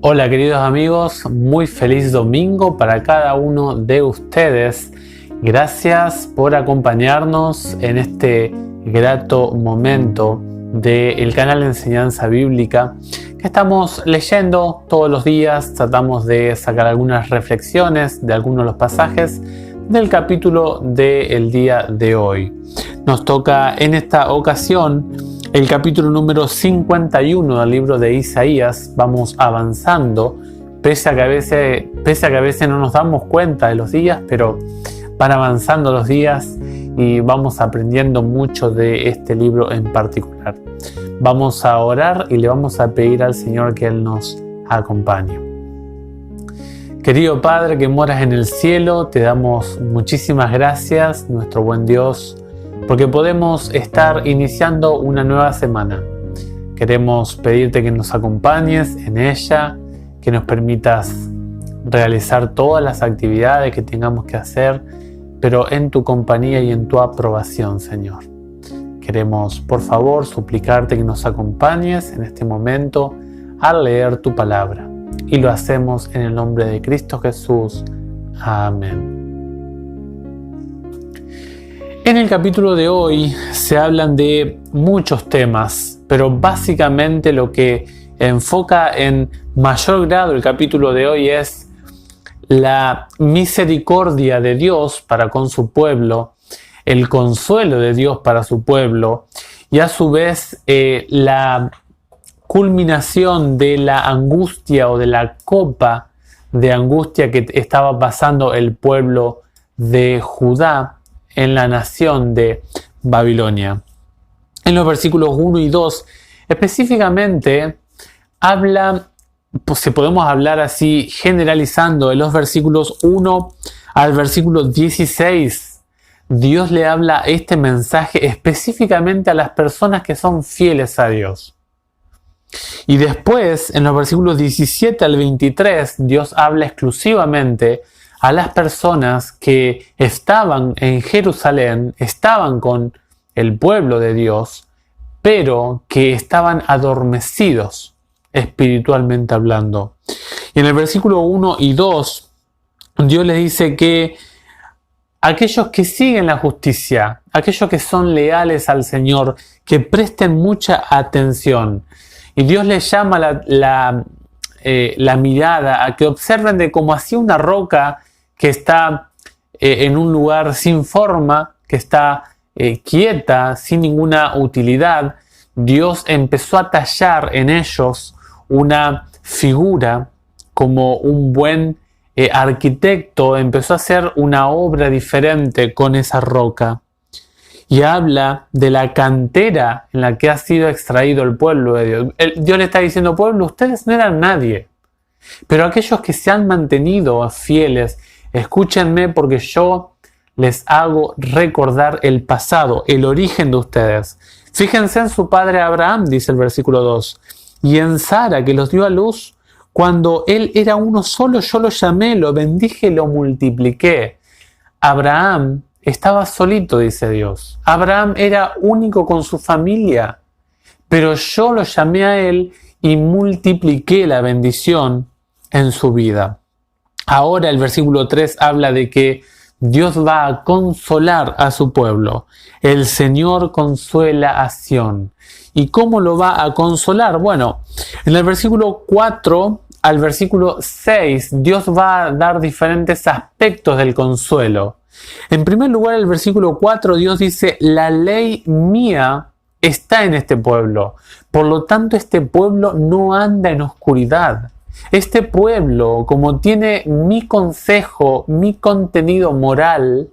Hola queridos amigos, muy feliz domingo para cada uno de ustedes. Gracias por acompañarnos en este grato momento del canal de enseñanza bíblica que estamos leyendo todos los días. Tratamos de sacar algunas reflexiones de algunos de los pasajes del capítulo del día de hoy. Nos toca en esta ocasión el capítulo número 51 del libro de Isaías. Vamos avanzando, pese a que a veces no nos damos cuenta de los días, pero van avanzando los días y vamos aprendiendo mucho de este libro en particular. Vamos a orar y le vamos a pedir al Señor que Él nos acompañe. Querido Padre que moras en el cielo, te damos muchísimas gracias, nuestro buen Dios, porque podemos estar iniciando una nueva semana. Queremos pedirte que nos acompañes en ella, que nos permitas realizar todas las actividades que tengamos que hacer, pero en tu compañía y en tu aprobación, Señor. Queremos, por favor, suplicarte que nos acompañes en este momento al leer tu palabra. Y lo hacemos en el nombre de Cristo Jesús. Amén. En el capítulo de hoy se hablan de muchos temas, pero básicamente lo que enfoca en mayor grado el capítulo de hoy es la misericordia de Dios para con su pueblo, el consuelo de Dios para su pueblo y a su vez la culminación de la angustia o de la copa de angustia que estaba pasando el pueblo de Judá en la nación de Babilonia. En los versículos 1 y 2 específicamente habla, pues si podemos hablar así generalizando, de los versículos 1 al versículo 16, Dios le habla este mensaje específicamente a las personas que son fieles a Dios. Y después, en los versículos 17 al 23, Dios habla exclusivamente a las personas que estaban en Jerusalén, estaban con el pueblo de Dios, pero que estaban adormecidos espiritualmente hablando. Y en el versículo 1 y 2, Dios les dice que aquellos que siguen la justicia, aquellos que son leales al Señor, que presten mucha atención. Y Dios les llama la mirada a que observen de como así una roca que está en un lugar sin forma, que está quieta, sin ninguna utilidad. Dios empezó a tallar en ellos una figura como un buen arquitecto, empezó a hacer una obra diferente con esa roca. Y habla de la cantera en la que ha sido extraído el pueblo de Dios. Dios le está diciendo, pueblo, ustedes no eran nadie. Pero aquellos que se han mantenido fieles, escúchenme porque yo les hago recordar el pasado, el origen de ustedes. Fíjense en su padre Abraham, dice el versículo 2. Y en Sara, que los dio a luz, cuando él era uno solo, yo lo llamé, lo bendije, lo multipliqué. Abraham estaba solito, dice Dios. Abraham era único con su familia, pero yo lo llamé a él y multipliqué la bendición en su vida. Ahora el versículo 3 habla de que Dios va a consolar a su pueblo. El Señor consuela a Sión. ¿Y cómo lo va a consolar? Bueno, en el versículo 4 al versículo 6, Dios va a dar diferentes aspectos del consuelo. En primer lugar, el versículo 4, Dios dice, la ley mía está en este pueblo. Por lo tanto, este pueblo no anda en oscuridad. Este pueblo, como tiene mi consejo, mi contenido moral,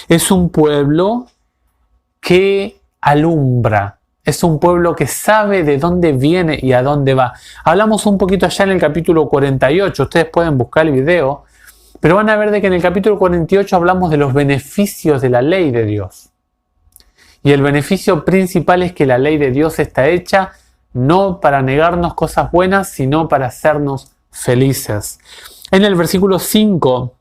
es un pueblo que alumbra. Es un pueblo que sabe de dónde viene y a dónde va. Hablamos un poquito allá en el capítulo 48. Ustedes pueden buscar el video. Pero van a ver de que en el capítulo 48 hablamos de los beneficios de la ley de Dios. Y el beneficio principal es que la ley de Dios está hecha no para negarnos cosas buenas, sino para hacernos felices. En el versículo 5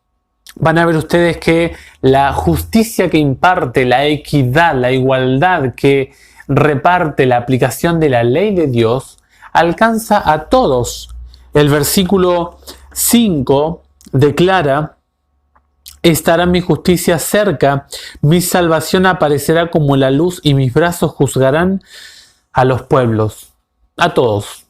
van a ver ustedes que la justicia que imparte, la equidad, la igualdad que reparte la aplicación de la ley de Dios, alcanza a todos. El versículo 5 declara: estará mi justicia cerca, mi salvación aparecerá como la luz y mis brazos juzgarán a los pueblos, a todos.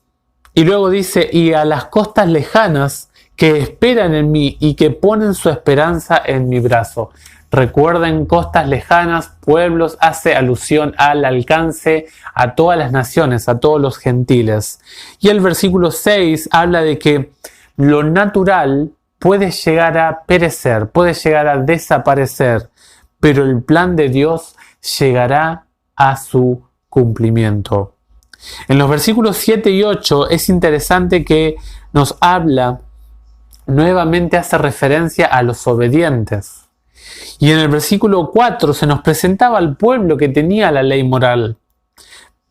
Y luego dice: y a las costas lejanas que esperan en mí y que ponen su esperanza en mi brazo. Recuerden, costas lejanas, pueblos, hace alusión al alcance a todas las naciones, a todos los gentiles. Y el versículo 6 habla de que lo natural puede llegar a perecer, puede llegar a desaparecer, pero el plan de Dios llegará a su cumplimiento. En los versículos 7 y 8 es interesante que nos habla, nuevamente hace referencia a los obedientes. Y en el versículo 4 se nos presentaba al pueblo que tenía la ley moral,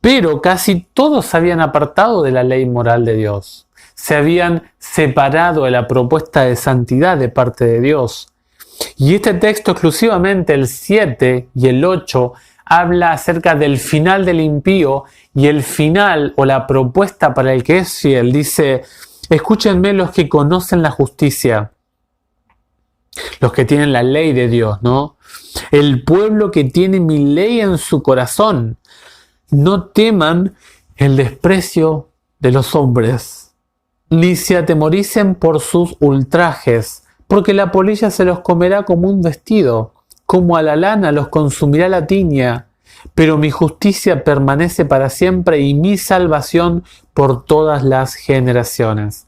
pero casi todos se habían apartado de la ley moral de Dios. Se habían separado de la propuesta de santidad de parte de Dios. Y este texto, exclusivamente el 7 y el 8, habla acerca del final del impío y el final o la propuesta para el que es fiel. Dice: escúchenme los que conocen la justicia, los que tienen la ley de Dios, ¿no? El pueblo que tiene mi ley en su corazón. No teman el desprecio de los hombres, ni se atemoricen por sus ultrajes, porque la polilla se los comerá como un vestido, como a la lana los consumirá la tiña, pero mi justicia permanece para siempre y mi salvación por todas las generaciones.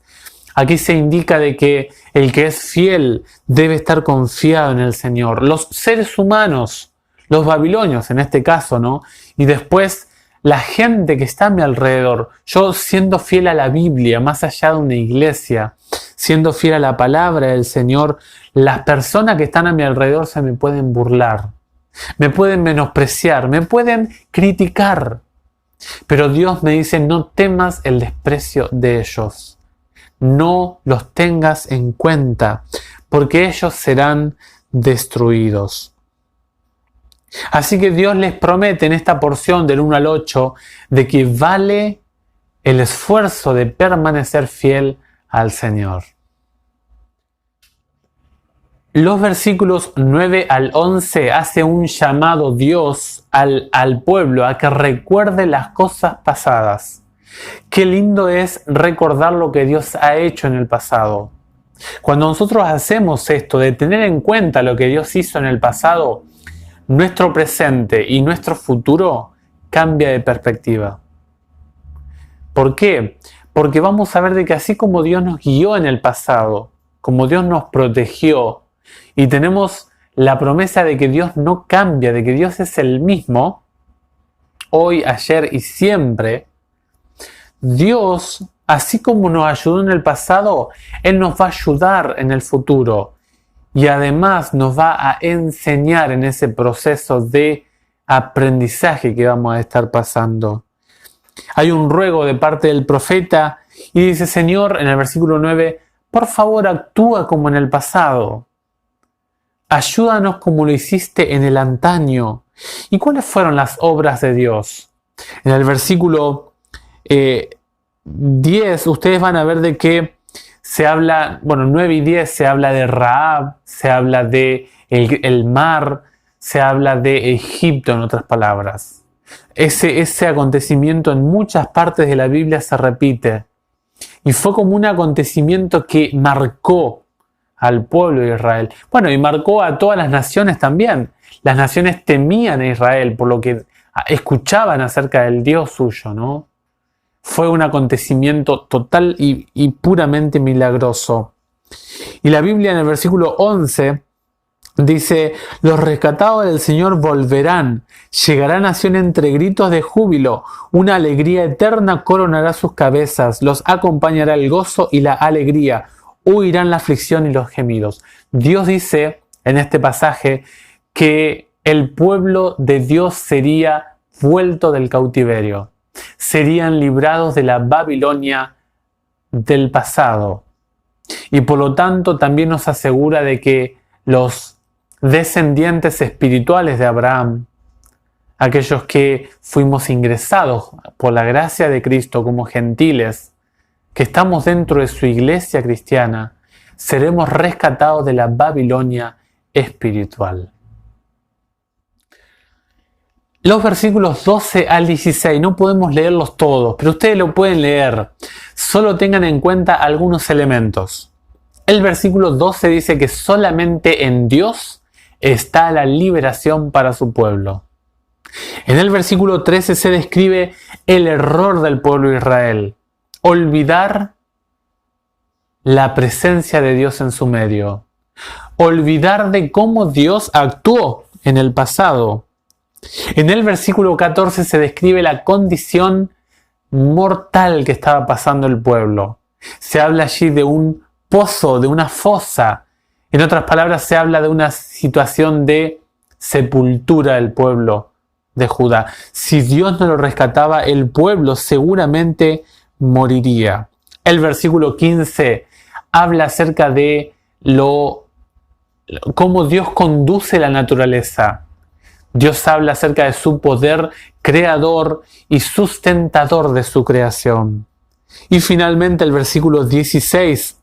Aquí se indica de que el que es fiel debe estar confiado en el Señor. Los seres humanos, los babilonios en este caso, ¿no? Y después la gente que está a mi alrededor, yo siendo fiel a la Biblia, más allá de una iglesia, siendo fiel a la palabra del Señor, las personas que están a mi alrededor se me pueden burlar, me pueden menospreciar, me pueden criticar. Pero Dios me dice: no temas el desprecio de ellos. No los tengas en cuenta, porque ellos serán destruidos. Así que Dios les promete en esta porción del 1 al 8 de que vale el esfuerzo de permanecer fiel al Señor. Los versículos 9 al 11 hace un llamado Dios al pueblo a que recuerde las cosas pasadas. Qué lindo es recordar lo que Dios ha hecho en el pasado. Cuando nosotros hacemos esto de tener en cuenta lo que Dios hizo en el pasado, nuestro presente y nuestro futuro cambia de perspectiva. ¿Por qué? Porque vamos a ver de que así como Dios nos guió en el pasado, como Dios nos protegió, y tenemos la promesa de que Dios no cambia, de que Dios es el mismo, hoy, ayer y siempre, Dios, así como nos ayudó en el pasado, Él nos va a ayudar en el futuro. Y además nos va a enseñar en ese proceso de aprendizaje que vamos a estar pasando. Hay un ruego de parte del profeta y dice: Señor, en el versículo 9, por favor actúa como en el pasado. Ayúdanos como lo hiciste en el antaño. ¿Y cuáles fueron las obras de Dios? En el versículo 10 ustedes van a ver de que se habla, 9 y 10 se habla de Rahab, se habla de el mar, se habla de Egipto, en otras palabras. Ese acontecimiento en muchas partes de la Biblia se repite. Y fue como un acontecimiento que marcó al pueblo de Israel. Y marcó a todas las naciones también. Las naciones temían a Israel por lo que escuchaban acerca del Dios suyo, ¿no? Fue un acontecimiento total y puramente milagroso. Y la Biblia en el versículo 11 dice: los rescatados del Señor volverán, llegará nación entre gritos de júbilo, una alegría eterna coronará sus cabezas, los acompañará el gozo y la alegría, huirán la aflicción y los gemidos. Dios dice en este pasaje que el pueblo de Dios sería vuelto del cautiverio. Serían librados de la Babilonia del pasado. Y por lo tanto también nos asegura de que los descendientes espirituales de Abraham, aquellos que fuimos ingresados por la gracia de Cristo como gentiles, que estamos dentro de su iglesia cristiana, seremos rescatados de la Babilonia espiritual. Los versículos 12 al 16, no podemos leerlos todos, pero ustedes lo pueden leer. Solo tengan en cuenta algunos elementos. El versículo 12 dice que solamente en Dios está la liberación para su pueblo. En el versículo 13 se describe el error del pueblo de Israel: olvidar la presencia de Dios en su medio, olvidar de cómo Dios actuó en el pasado. En el versículo 14 se describe la condición mortal que estaba pasando el pueblo. Se habla allí de un pozo, de una fosa. En otras palabras, se habla de una situación de sepultura del pueblo de Judá. Si Dios no lo rescataba, el pueblo seguramente moriría. El versículo 15 habla acerca de cómo Dios conduce la naturaleza. Dios habla acerca de su poder creador y sustentador de su creación. Y finalmente el versículo 16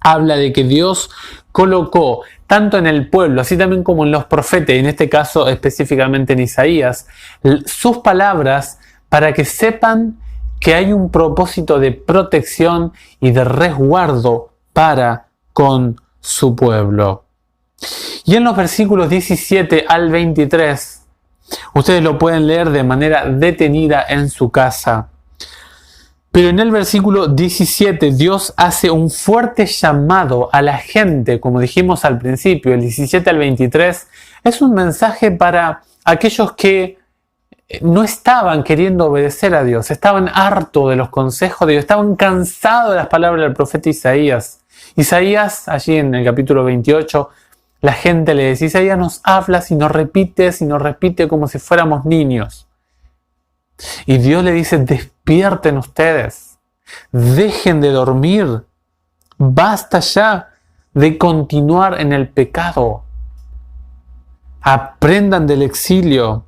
habla de que Dios colocó tanto en el pueblo, así también como en los profetas, y en este caso específicamente en Isaías, sus palabras para que sepan que hay un propósito de protección y de resguardo para con su pueblo. Y en los versículos 17 al 23, ustedes lo pueden leer de manera detenida en su casa. Pero en el versículo 17 Dios hace un fuerte llamado a la gente, como dijimos al principio. El 17 al 23 es un mensaje para aquellos que no estaban queriendo obedecer a Dios, estaban hartos de los consejos de Dios, estaban cansados de las palabras del profeta Isaías. Isaías, allí en el capítulo 28, la gente le decía: Isaías nos habla y nos repite como si fuéramos niños. Y Dios le dice: despierten ustedes, dejen de dormir, basta ya de continuar en el pecado, aprendan del exilio.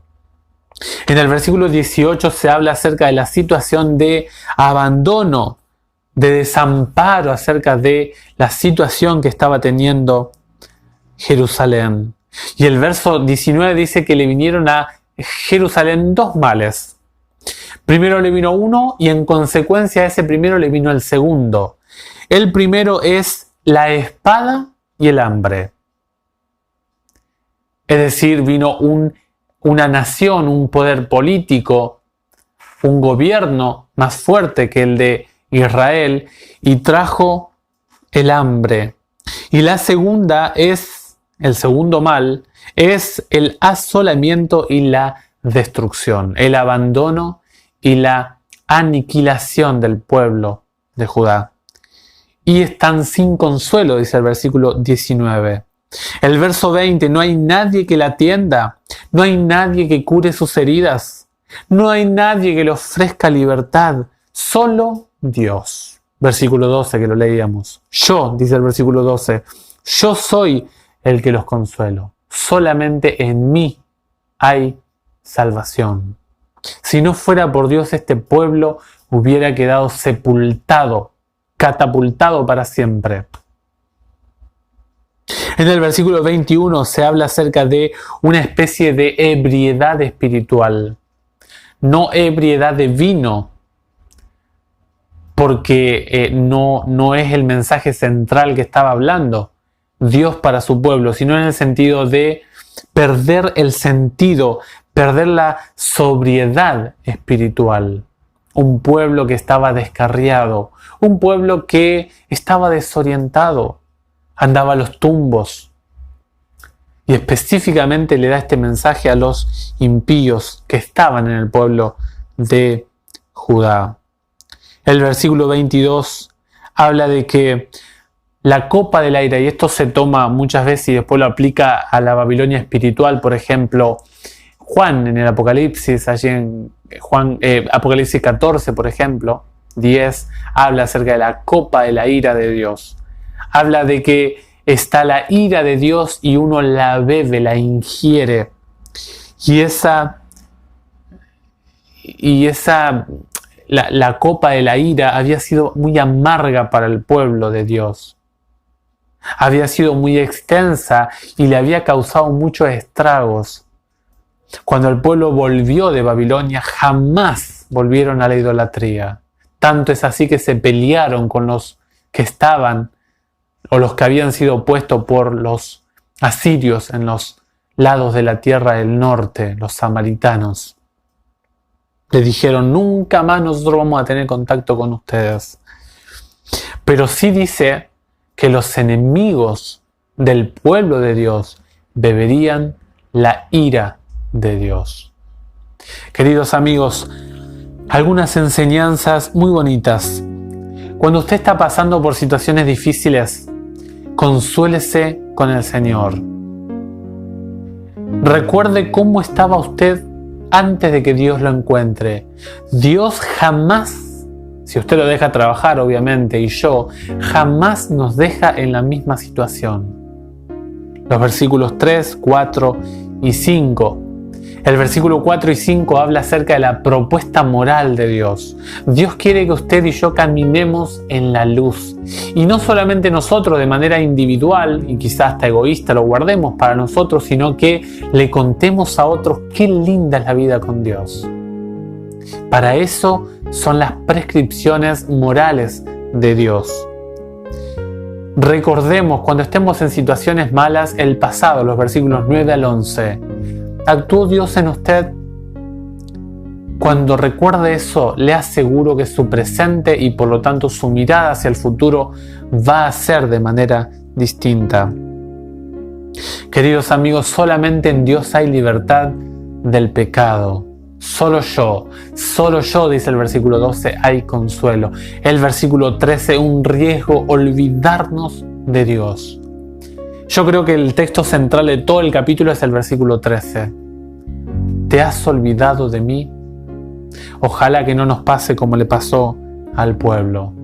En el versículo 18 se habla acerca de la situación de abandono, de desamparo, acerca de la situación que estaba teniendo Jerusalén. Y el verso 19 dice que le vinieron a Jerusalén dos males. Primero le vino uno y en consecuencia a ese primero le vino el segundo. El primero es la espada y el hambre. Es decir, vino una nación, un poder político, un gobierno más fuerte que el de Israel y trajo el hambre. Y la segunda es, el segundo mal, es el asolamiento y la destrucción, el abandono y la aniquilación del pueblo de Judá. Y están sin consuelo, dice el versículo 19. El verso 20, no hay nadie que la atienda, no hay nadie que cure sus heridas, no hay nadie que le ofrezca libertad, solo Dios. Versículo 12 que lo leíamos. Yo, dice el versículo 12, yo soy el que los consuelo. Solamente en mí hay salvación. Si no fuera por Dios, este pueblo hubiera quedado sepultado, catapultado para siempre. En el versículo 21 se habla acerca de una especie de ebriedad espiritual. No ebriedad de vino, porque no es el mensaje central que estaba hablando Dios para su pueblo, sino en el sentido de perder el sentido, perder la sobriedad espiritual. Un pueblo que estaba descarriado, un pueblo que estaba desorientado, andaba a los tumbos. Y específicamente le da este mensaje a los impíos que estaban en el pueblo de Judá. El versículo 22 habla de que la copa del ira, y esto se toma muchas veces y después lo aplica a la Babilonia espiritual, por ejemplo, Juan en el Apocalipsis, allí en Apocalipsis 14, por ejemplo, 10, habla acerca de la copa de la ira de Dios. Habla de que está la ira de Dios y uno la bebe, la ingiere. Y esa la copa de la ira había sido muy amarga para el pueblo de Dios. Había sido muy extensa y le había causado muchos estragos. Cuando el pueblo volvió de Babilonia, jamás volvieron a la idolatría. Tanto es así que se pelearon con los que estaban o los que habían sido puestos por los asirios en los lados de la tierra del norte, los samaritanos. Le dijeron: nunca más nosotros vamos a tener contacto con ustedes. Pero sí dice que los enemigos del pueblo de Dios beberían la ira de Dios. Queridos amigos, algunas enseñanzas muy bonitas. Cuando usted está pasando por situaciones difíciles, consuélese con el Señor. Recuerde cómo estaba usted antes de que Dios lo encuentre. Dios jamás, si usted lo deja trabajar obviamente, y yo, jamás nos deja en la misma situación. Los versículos 3, 4 y 5. El versículo 4 y 5 habla acerca de la propuesta moral de Dios. Dios quiere que usted y yo caminemos en la luz. Y no solamente nosotros de manera individual, y quizás hasta egoísta lo guardemos para nosotros, sino que le contemos a otros qué linda es la vida con Dios. Para eso son las prescripciones morales de Dios. Recordemos cuando estemos en situaciones malas el pasado, los versículos 9 al 11. ¿Actuó Dios en usted? Cuando recuerde eso, le aseguro que su presente y por lo tanto su mirada hacia el futuro va a ser de manera distinta. Queridos amigos, solamente en Dios hay libertad del pecado. Solo yo, dice el versículo 12, hay consuelo. El versículo 13, un riesgo, olvidarnos de Dios. Yo creo que el texto central de todo el capítulo es el versículo 13. ¿Te has olvidado de mí? Ojalá que no nos pase como le pasó al pueblo.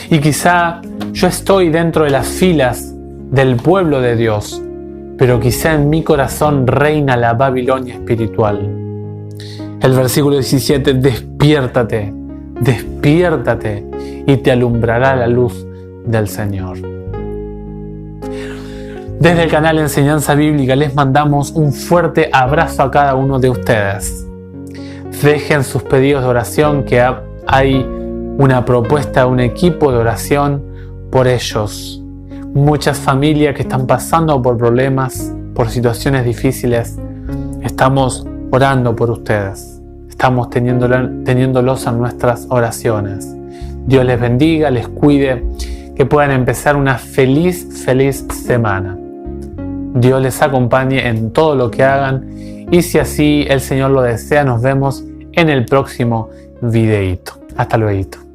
Y quizá yo estoy dentro de las filas del pueblo de Dios, pero quizá en mi corazón reina la Babilonia espiritual. El versículo 17, despiértate y te alumbrará la luz del Señor. Desde el canal Enseñanza Bíblica les mandamos un fuerte abrazo a cada uno de ustedes. Dejen sus pedidos de oración, que hay una propuesta, un equipo de oración por ellos. Muchas familias que están pasando por problemas, por situaciones difíciles, estamos orando por ustedes. Estamos teniéndolos en nuestras oraciones. Dios les bendiga, les cuide, que puedan empezar una feliz semana. Dios les acompañe en todo lo que hagan y si así el Señor lo desea, nos vemos en el próximo videíto. Hasta luego.